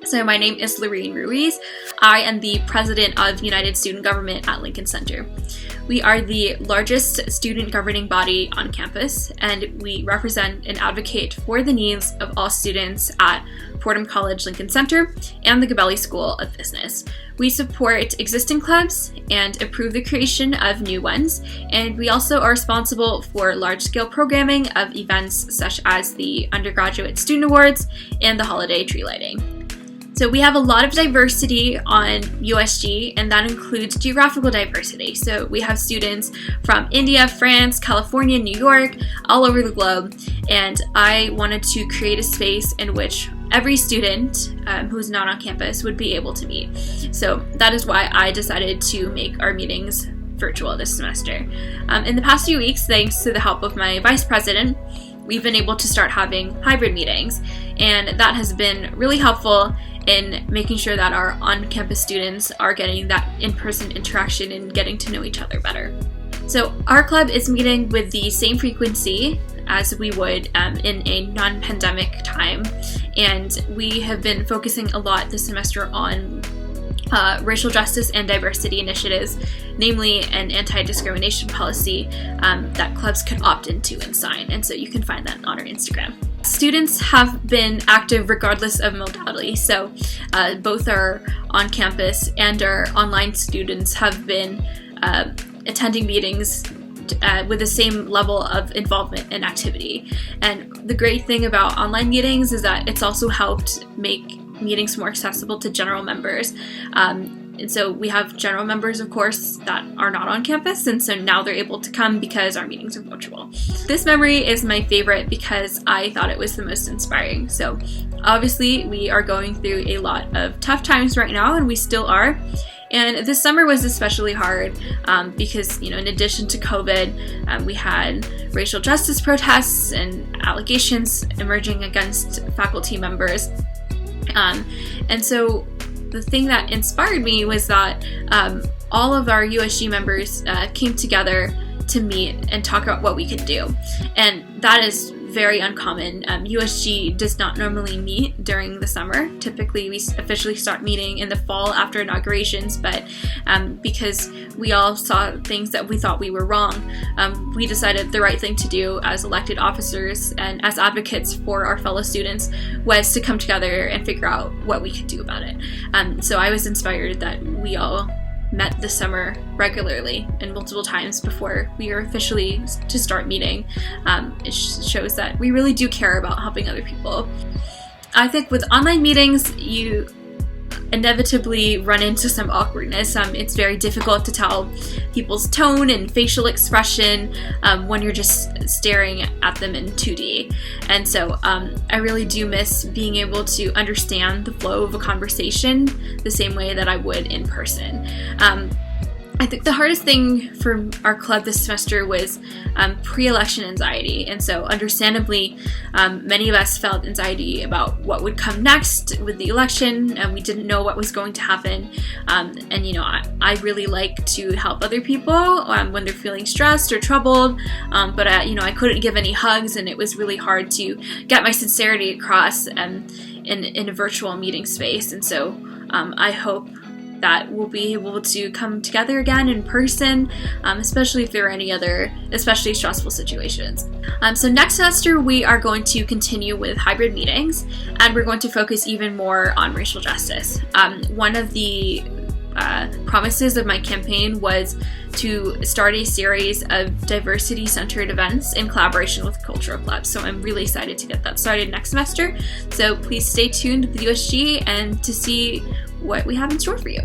So my name is Loreen Ruiz. I am the president of United Student Government at Lincoln Center. We are the largest student governing body on campus, and we represent and advocate for the needs of all students at Fordham College Lincoln Center and the Gabelli School of Business. We support existing clubs and approve the creation of new ones, and we also are responsible for large-scale programming of events such as the Undergraduate Student Awards and the Holiday Tree Lighting. So we have a lot of diversity on USG, and that includes geographical diversity. So we have students from India, France, California, New York, all over the globe, and I wanted to create a space in which every student who's not on campus would be able to meet. So that is why I decided to make our meetings virtual this semester. In the past few weeks, thanks to the help of my vice president, we've been able to start having hybrid meetings, and that has been really helpful in making sure that our on-campus students are getting that in-person interaction and getting to know each other better. So our club is meeting with the same frequency as we would in a non-pandemic time, and we have been focusing a lot this semester on racial justice and diversity initiatives, namely an anti-discrimination policy that clubs could opt into and sign, and so you can find that on our Instagram. Students have been active regardless of modality, so both our on-campus and our online students have been attending meetings with the same level of involvement and activity. And the great thing about online meetings is that it's also helped make meetings more accessible to general members. And so we have general members, of course, that are not on campus, and so now they're able to come because our meetings are virtual. This memory is my favorite because I thought it was the most inspiring. So obviously we are going through a lot of tough times right now, and we still are. And this summer was especially hard because, in addition to COVID, we had racial justice protests and allegations emerging against faculty members. And so the thing that inspired me was that all of our USG members came together to meet and talk about what we could do. And that is very uncommon. USG does not normally meet during the summer. Typically, we officially start meeting in the fall after inaugurations, but because we all saw things that we thought we were wrong, we decided the right thing to do as elected officers and as advocates for our fellow students was to come together and figure out what we could do about it. So I was inspired that we all met this summer regularly and multiple times before we are officially to start meeting. It shows that we really do care about helping other people. I think with online meetings, you inevitably run into some awkwardness. It's very difficult to tell people's tone and facial expression when you're just staring at them in 2D. And so I really do miss being able to understand the flow of a conversation the same way that I would in person. I think the hardest thing for our club this semester was pre-election anxiety, and so understandably, many of us felt anxiety about what would come next with the election, and we didn't know what was going to happen. I really like to help other people when they're feeling stressed or troubled, but I couldn't give any hugs, and it was really hard to get my sincerity across in a virtual meeting space, and so I hope that we'll be able to come together again in person, especially if there are any other especially stressful situations. So next semester we are going to continue with hybrid meetings, and we're going to focus even more on racial justice. One of the promises of my campaign was to start a series of diversity-centered events in collaboration with cultural clubs. So I'm really excited to get that started next semester. So please stay tuned with USG and to see what we have in store for you.